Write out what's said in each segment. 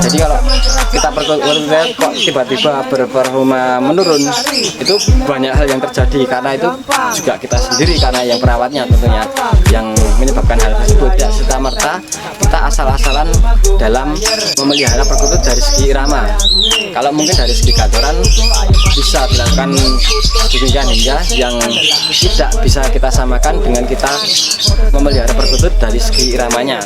Jadi kalau kita perkututnya kok tiba-tiba berperforma menurun, itu banyak hal yang terjadi karena itu juga kita sendiri, karena yang perawatnya tentunya yang menyebabkan hal tersebut. Tidak serta-merta kita asal-asalan dalam memelihara perkutut dari segi irama. Kalau mungkin dari segi gacoran bisa dilakukan demikian hingga yang tidak bisa kita samakan dengan kita memelihara perkutut dari segi iramanya.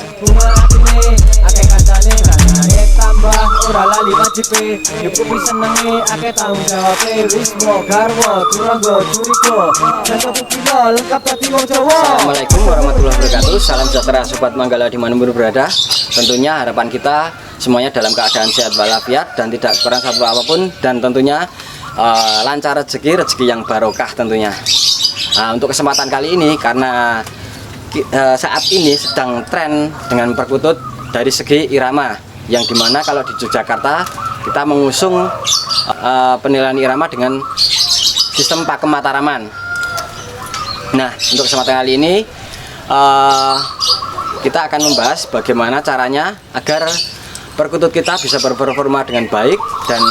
Assalamualaikum warahmatullahi wabarakatuh. Salam sejahtera sobat Manggala dimanapun berada. Tentunya harapan kita semuanya dalam keadaan sehat walafiat dan tidak kurang satu apapun, dan tentunya lancar rezeki yang barokah tentunya. Untuk kesempatan kali ini, karena saat ini sedang tren dengan perkutut dari segi irama, yang dimana kalau di Yogyakarta kita mengusung penilaian irama dengan sistem Pakem Mataraman. Nah, untuk kesempatan kali ini kita akan membahas bagaimana caranya agar perkutut kita bisa berperforma dengan baik, dan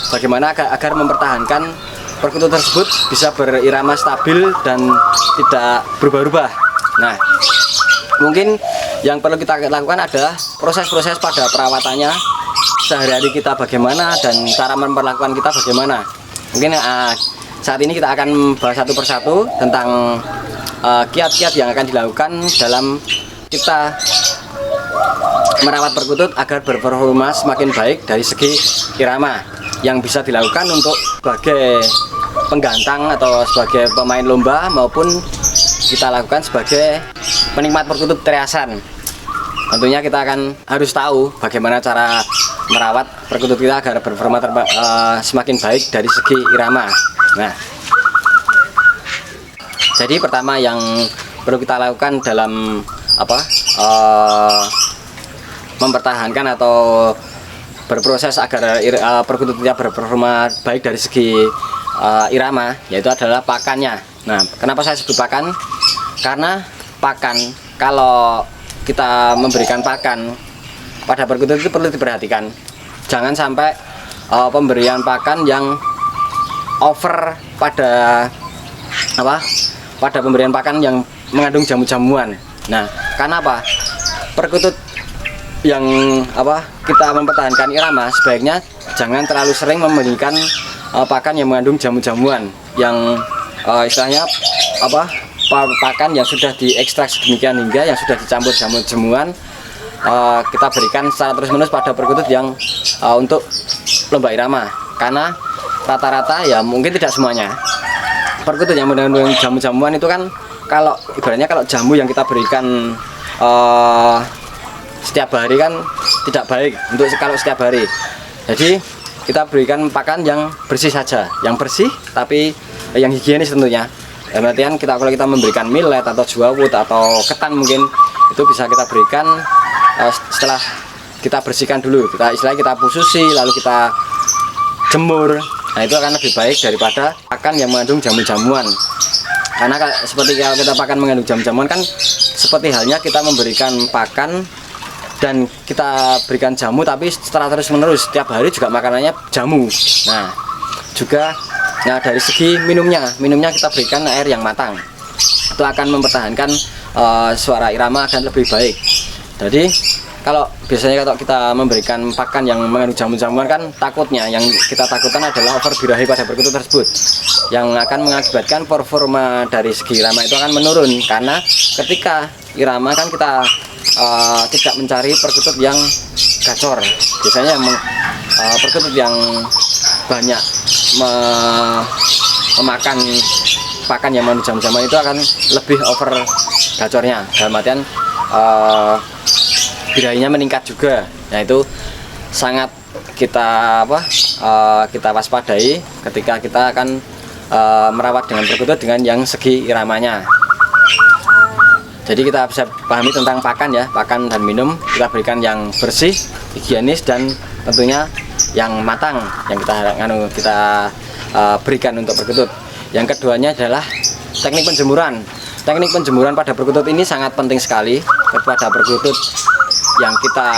bagaimana agar mempertahankan perkutut tersebut bisa berirama stabil dan tidak berubah-ubah. Nah, mungkin yang perlu kita lakukan adalah proses-proses pada perawatannya sehari-hari kita bagaimana, dan cara memperlakukan kita bagaimana. Mungkin saat ini kita akan bahas satu persatu tentang kiat-kiat yang akan dilakukan dalam kita merawat perkutut agar berperforma semakin baik dari segi irama, yang bisa dilakukan untuk sebagai penggantang atau sebagai pemain lomba, maupun kita lakukan sebagai penikmat perkutut teriasan. Tentunya kita akan harus tahu bagaimana cara merawat perkutut kita agar berperforma semakin baik dari segi irama. Nah, jadi pertama yang perlu kita lakukan dalam mempertahankan atau berproses agar perkutut kita berperforma baik dari segi irama, yaitu adalah pakannya. Nah, kenapa saya sebut pakan? Karena pakan, kalau kita memberikan pakan pada perkutut itu perlu diperhatikan. Jangan sampai pemberian pakan yang over pada pemberian pakan yang mengandung jamu-jamuan. Nah, karena apa? Perkutut yang kita mempertahankan irama sebaiknya jangan terlalu sering memberikan pakan yang mengandung jamu-jamuan, yang istilahnya pakan yang sudah diekstrak sedemikian hingga yang sudah dicampur jamu-jamuan kita berikan secara terus-menerus pada perkutut yang untuk lomba irama. Karena rata-rata, ya mungkin tidak semuanya, perkutut yang mengandung jamu-jamuan itu kan, kalau ibaratnya kalau jamu yang kita berikan setiap hari kan tidak baik untuk kalau setiap hari. Jadi kita berikan pakan yang bersih saja, yang bersih tapi yang higienis tentunya. Kemudian kalau kita memberikan millet atau jawut atau ketan, mungkin itu bisa kita berikan setelah kita bersihkan dulu, istilahnya kita pususi lalu kita jemur. Nah, itu akan lebih baik daripada pakan yang mengandung jamu-jamuan. Karena seperti kalau kita pakan mengandung jamu-jamuan kan seperti halnya kita memberikan pakan dan kita berikan jamu, tapi setelah terus-menerus setiap hari juga makanannya jamu. Nah, juga dari segi minumnya kita berikan air yang matang. Itu akan mempertahankan suara irama akan lebih baik. Jadi kalau biasanya kalau kita memberikan pakan yang mengandung jamu-jamuan kan, takutnya yang kita takutkan adalah over birahi pada perkutut tersebut, yang akan mengakibatkan performa dari segi irama itu akan menurun. Karena ketika irama kan kita tidak mencari perkutut yang gacor. Biasanya perkutut yang banyak memakan pakan yang mengandung jamu-jamuan itu akan lebih over gacornya, dalam artian birahinya meningkat juga. Nah, itu sangat kita waspadai ketika kita akan merawat dengan perkutut dengan yang segi iramanya. Jadi kita bisa pahami tentang pakan ya, pakan dan minum kita berikan yang bersih, higienis, dan tentunya yang matang yang kita berikan untuk perkutut. Yang keduanya adalah teknik penjemuran. Teknik penjemuran pada perkutut ini sangat penting sekali kepada perkutut yang kita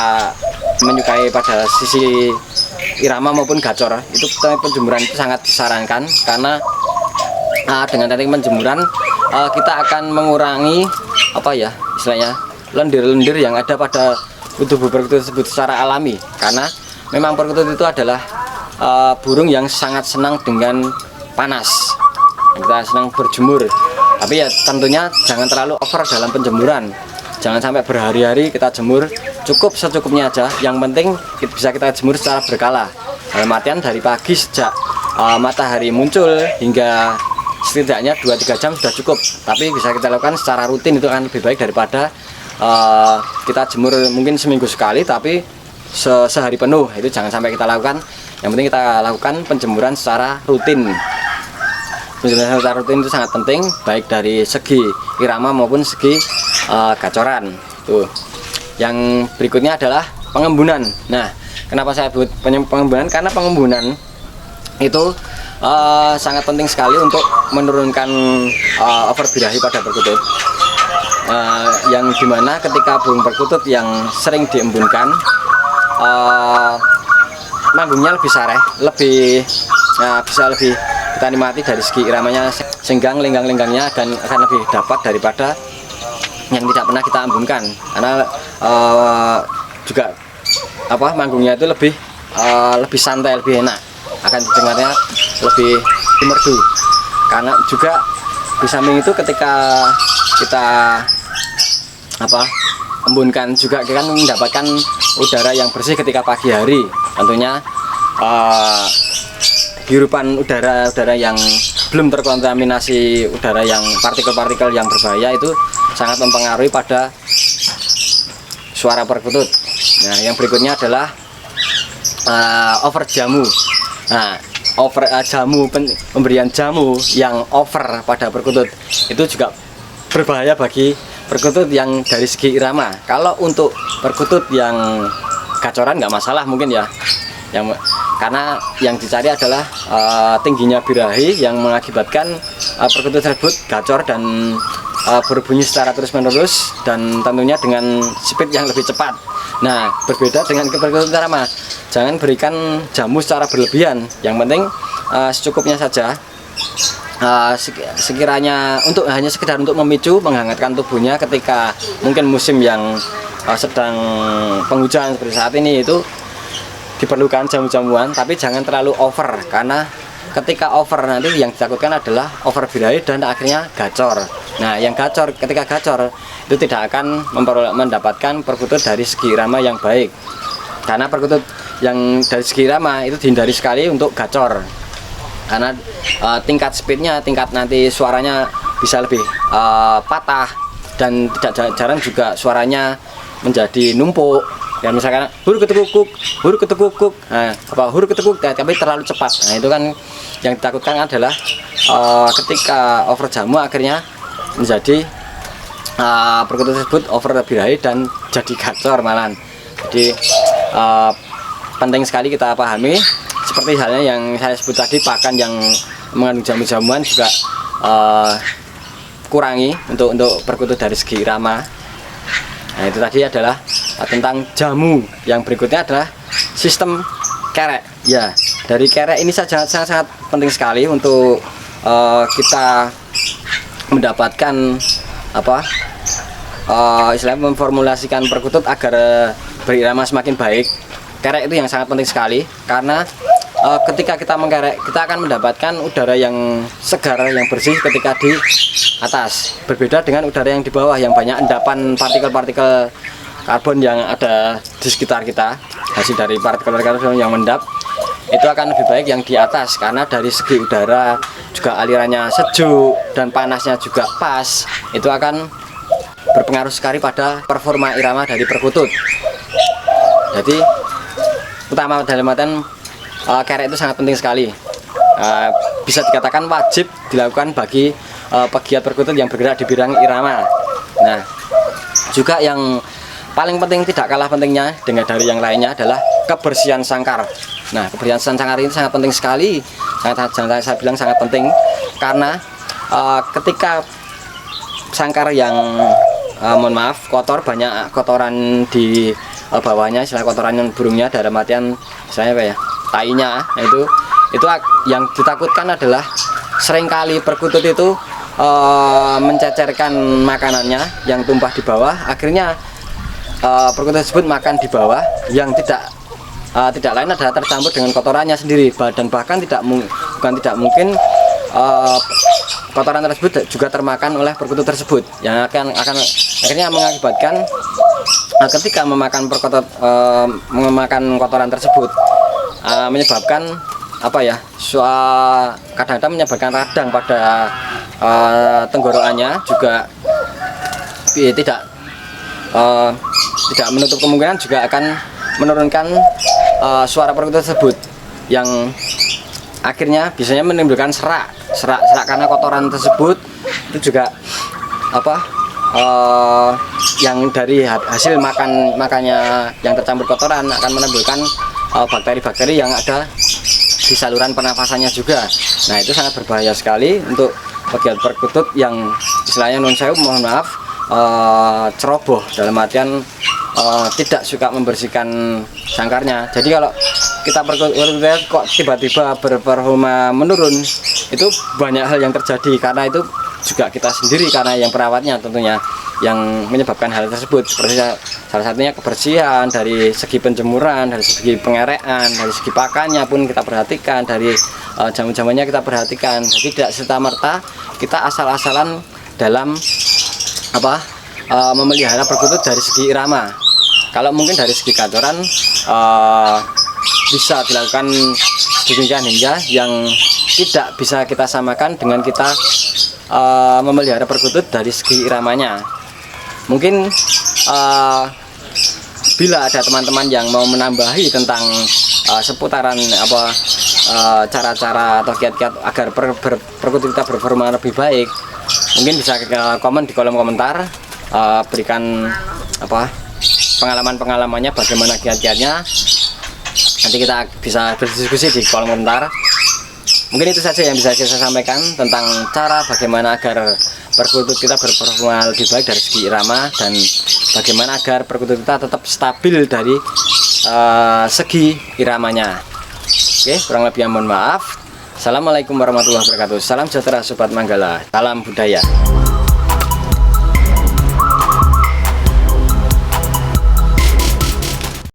menyukai pada sisi irama maupun gacor, itu teknik penjemuran itu sangat disarankan karena dengan teknik penjemuran kita akan mengurangi apa ya istilahnya lendir-lendir yang ada pada tubuh perkutut tersebut secara alami, karena memang perkutut itu adalah burung yang sangat senang dengan panas. Kita senang berjemur, tapi ya tentunya jangan terlalu over dalam penjemuran. Jangan sampai berhari-hari kita jemur, cukup secukupnya aja. Yang penting bisa kita jemur secara berkala. Dalam artian dari pagi sejak matahari muncul hingga setidaknya 2-3 jam sudah cukup. Tapi bisa kita lakukan secara rutin, itu akan lebih baik daripada kita jemur mungkin seminggu sekali tapi sehari penuh. Itu jangan sampai kita lakukan. Yang penting kita lakukan penjemuran secara rutin. Penjemuran secara rutin itu sangat penting, baik dari segi irama maupun segi gacoran. Tuh. Yang berikutnya adalah pengembunan. Nah, kenapa saya buat pengembunan? Karena pengembunan itu sangat penting sekali untuk menurunkan over birahi pada perkutut. Yang dimana ketika burung perkutut yang sering diembunkan, manggungnya lebih sareh, bisa lebih kita nikmati dari segi iramanya, sehingga lenggang-lenggangnya akan lebih dapat daripada yang tidak pernah kita embunkan, karena juga manggungnya itu lebih santai, lebih enak, akan didengarnya lebih merdu. Karena juga di samping itu ketika kita embunkan juga kita kan mendapatkan udara yang bersih ketika pagi hari. Tentunya hirupan udara yang belum terkontaminasi udara yang partikel-partikel yang berbahaya itu sangat mempengaruhi pada suara perkutut. Nah, yang berikutnya adalah over jamu. Nah, pemberian jamu yang over pada perkutut itu juga berbahaya bagi perkutut yang dari segi irama. Kalau untuk perkutut yang gacoran nggak masalah mungkin ya, karena yang dicari adalah tingginya birahi yang mengakibatkan perkutut tersebut gacor dan berbunyi secara terus-menerus, dan tentunya dengan speed yang lebih cepat. Nah, berbeda dengan perkutut irama, jangan berikan jamu secara berlebihan. Yang penting secukupnya saja. Sekiranya hanya sekedar untuk memicu, menghangatkan tubuhnya ketika mungkin musim yang sedang penghujan seperti saat ini, itu diperlukan jamu-jamuan, tapi jangan terlalu over, karena ketika over nanti yang ditakutkan adalah over birahi dan akhirnya gacor. Nah, yang ketika gacor itu tidak akan mendapatkan perkutut dari segi irama yang baik, karena perkutut yang dari segi irama itu dihindari sekali untuk gacor, karena tingkat speednya, tingkat nanti suaranya bisa lebih patah, dan tidak jarang juga suaranya menjadi numpuk. Dan misalkan huruf ketekuk, huruf ketekuk, tapi terlalu cepat. Nah, itu kan yang ditakutkan adalah ketika over jamu akhirnya menjadi perkutut tersebut over birahi dan jadi gacor malahan. Jadi penting sekali kita pahami, seperti halnya yang saya sebut tadi, pakan yang mengandung jamu-jamuan juga kurangi untuk perkutut dari segi irama. Nah, itu tadi adalah tentang jamu. Yang berikutnya adalah sistem kerek. Ya, dari kerek ini sangat penting sekali untuk kita mendapatkan istilahnya memformulasikan perkutut agar berirama semakin baik. Kerek itu yang sangat penting sekali, karena ketika kita mengkerek, kita akan mendapatkan udara yang segar, yang bersih ketika di atas. Berbeda dengan udara yang di bawah yang banyak endapan partikel-partikel karbon yang ada di sekitar kita. Hasil dari partikel-partikel yang mendap itu akan lebih baik yang di atas, karena dari segi udara juga alirannya sejuk dan panasnya juga pas. Itu akan berpengaruh sekali pada performa irama dari perkutut. Jadi utama dalam artian kerek itu sangat penting sekali, bisa dikatakan wajib dilakukan bagi pegiat perkutut yang bergerak di bidang irama. Nah, juga yang paling penting, tidak kalah pentingnya dengan dari yang lainnya, adalah kebersihan sangkar. Nah, kebersihan sangkar ini sangat penting sekali, saya bilang sangat penting, karena ketika sangkar yang kotor, banyak kotoran di bawahnya, istilah kotoran burungnya dalam artian misalnya apa ya, tainya. Nah, itu yang ditakutkan adalah seringkali perkutut itu mencecerkan makanannya yang tumpah di bawah, akhirnya perkutut tersebut makan di bawah yang tidak lain adalah tercampur dengan kotorannya sendiri, dan bahkan bukan tidak mungkin kotoran tersebut juga termakan oleh perkutut tersebut, yang akan akhirnya mengakibatkan ketika memakan kotoran tersebut menyebabkan apa ya, kadang-kadang menyebabkan radang pada tenggorokannya, juga tidak menutup kemungkinan juga akan menurunkan suara perkutut tersebut, yang akhirnya biasanya menimbulkan serak karena kotoran tersebut itu juga yang dari hasil makannya yang tercampur kotoran akan menimbulkan bakteri-bakteri yang ada di saluran pernafasannya juga. Nah, itu sangat berbahaya sekali untuk bagian perkutut yang istilahnya non sewu, mohon maaf, ceroboh, dalam artian tidak suka membersihkan sangkarnya. Jadi kalau kita perkutut kok tiba-tiba berperforma menurun, itu banyak hal yang terjadi, karena itu juga kita sendiri, karena yang perawatnya tentunya yang menyebabkan hal tersebut. Seperti salah satunya kebersihan, dari segi penjemuran, dari segi pengerekan, dari segi pakannya pun kita perhatikan, dari jamu-jamunya kita perhatikan. Jadi tidak serta-merta kita asal-asalan dalam memelihara perkutut dari segi irama. Kalau mungkin dari segi kantoran bisa dilakukan sedemikian hingga yang tidak bisa kita samakan dengan kita memelihara perkutut dari segi iramanya. Mungkin bila ada teman-teman yang mau menambahi tentang seputaran cara-cara atau kiat-kiat agar perkutut kita berperforma lebih baik, mungkin bisa komen di kolom komentar, berikan pengalaman-pengalamannya, bagaimana kiat-kiatnya. Nanti kita bisa berdiskusi di kolom komentar. Mungkin itu saja yang bisa saya sampaikan tentang cara bagaimana agar perkutut kita berperforma lebih baik dari segi irama, dan bagaimana agar perkutut kita tetap stabil dari segi iramanya. Oke, kurang lebih mohon maaf. Assalamualaikum warahmatullahi wabarakatuh. Salam sejahtera Sobat Manggala. Salam budaya.